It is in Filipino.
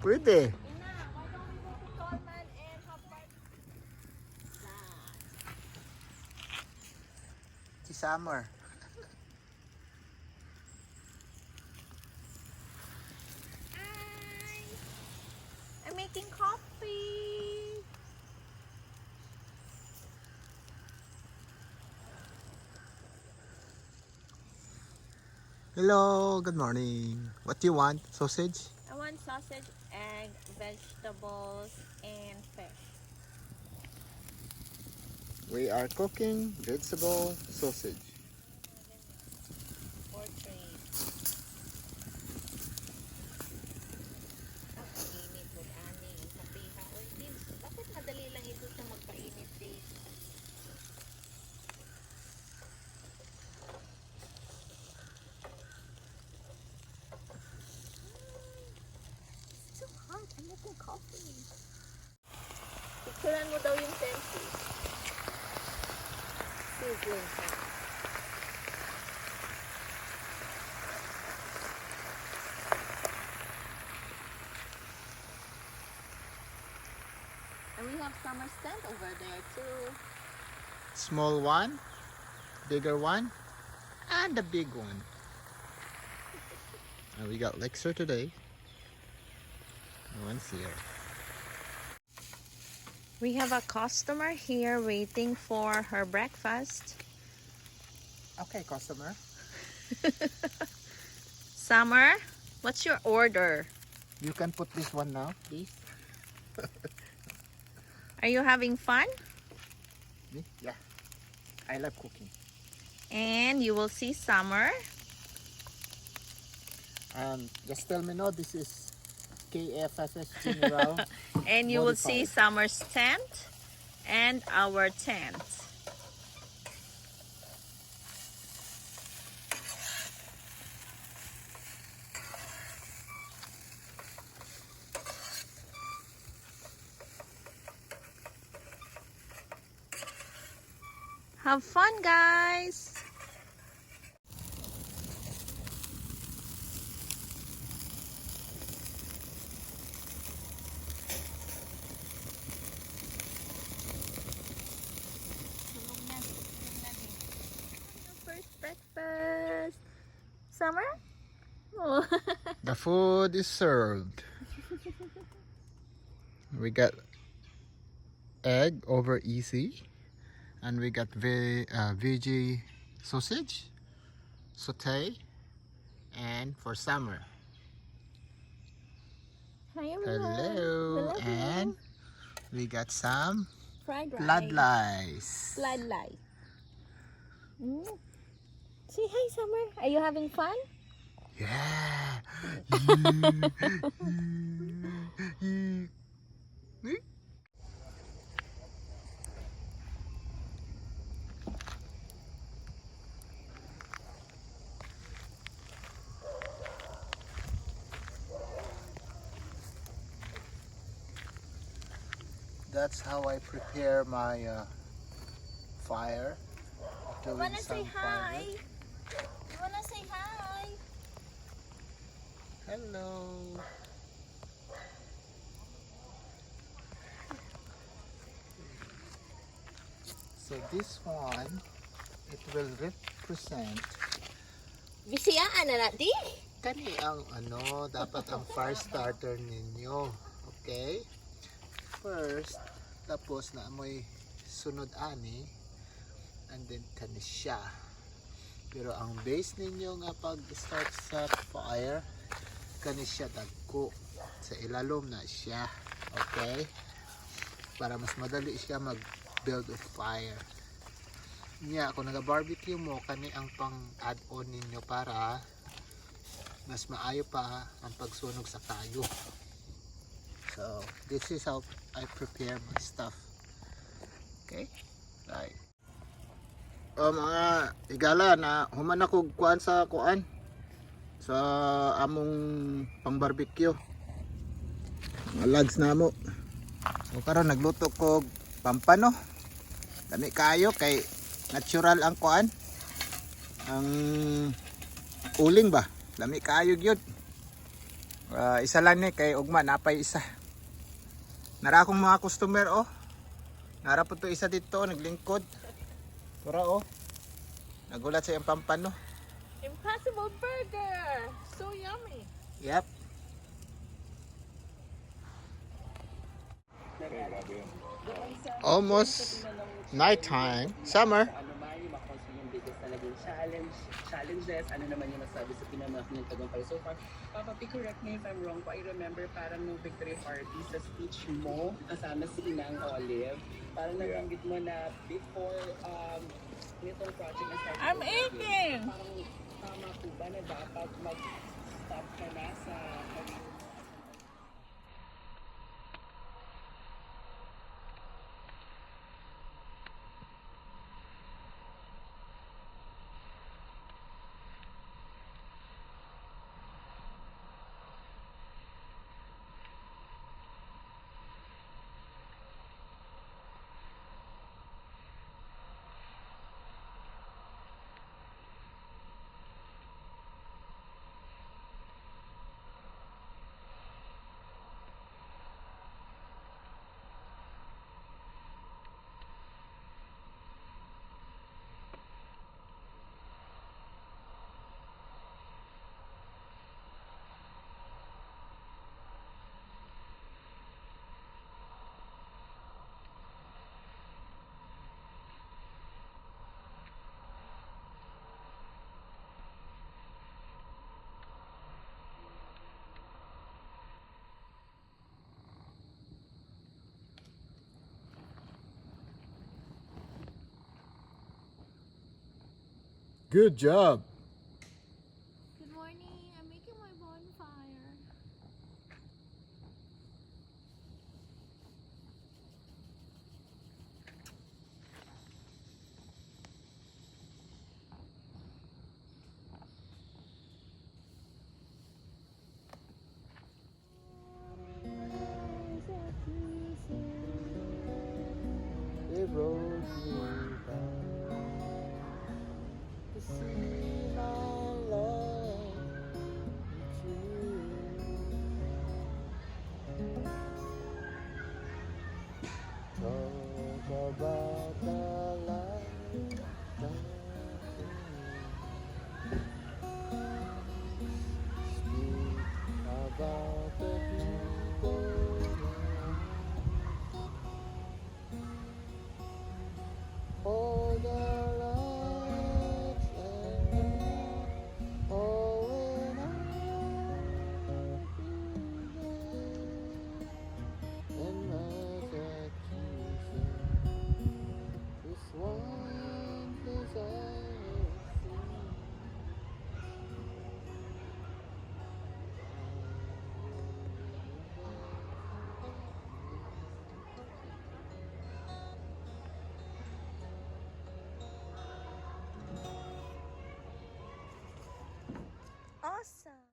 Pwede. Ina, why don't we go to Tolman and have barbecue? Si Summer. Hi! I'm making coffee. Hello, good morning. What do you want? Sausage? I want sausage, egg, vegetables, and fish. We are cooking vegetable sausage. Portrait. Init with ani. Kapiha. Uy, Vince, bakit madali lang ito siya magpainit eh? It's so hot. I'm making coffee. Picturean mo daw yung selfie. Sizzling siya. And we have summer stand over there too. Small one, bigger one, and the big one. And we got Lexer today. No one's here. We have a customer here waiting for her breakfast. Okay, customer. Summer, what's your order? You can put this one now, please. Are you having fun? Me? Yeah. I love cooking. And you will see Summer. Just tell me no, this is KFSS General. And you will see Modified. Summer's tent and our tent. Have fun, guys! First breakfast. Summer? Oh. The food is served. We got egg over easy, and we got veggie sausage, saute, and for Summer. Hi, everyone. Hello, and we got some Fried rice. bloodlice. Bloodlight. Say hi, Summer. Are you having fun? Yeah. That's how I prepare my fire. You Doing wanna say some hi? fire. You wanna say hi? Hello. So this one, it will represent Bisiyaan na natin. kani ang ano, dapat ang fire starter ninyo. Okay? First, tapos na amoy sunod ani, and then kani siya. Pero ang base ninyo nga pag-start sa fire, kani siya dagko. Sa ilalom na siya. Okay? Para mas madali siya mag-build of fire. Nya, kung naga-barbecue mo, kani ang pang-add-on ninyo para mas maayo pa ang pagsunog sa kayo. So, this is how I prepare my stuff. Okay? Right. Mga igala na human ako kuan sa kuan sa among pang barbecue. Mga logs na mo. So karon nagluto ko pampano. Dami kayo kay natural ang kuan. Ang uling ba? Dami kayo gyud. Isa lang ni kay ugma napay isa. Nara akong mga customer oh. Nara po to isa dito naglingkod. Tura oh. Nagulat sa iyang pampano. Impossible burger! So yummy! Yep. Almost nighttime. Summer. Ano man yung makonsin yung biggest na naging challenges, ano naman yung nasabi sa pinamaki ng tagumpay so far. Papa P, correct me if I'm wrong po, I remember parang nung victory party sa speech mo, kasama si Inang Olive, parang nabanggit mo na before nitong project na start. I'm eating! Parang tama po ba na dapat mag-stop ka na sa Good job. Good morning. I'm making my bonfire. It rolls me down to see my love talk about the life speak about the people all the lights and all when I'll be there and Massachusetts is one place I Awesome!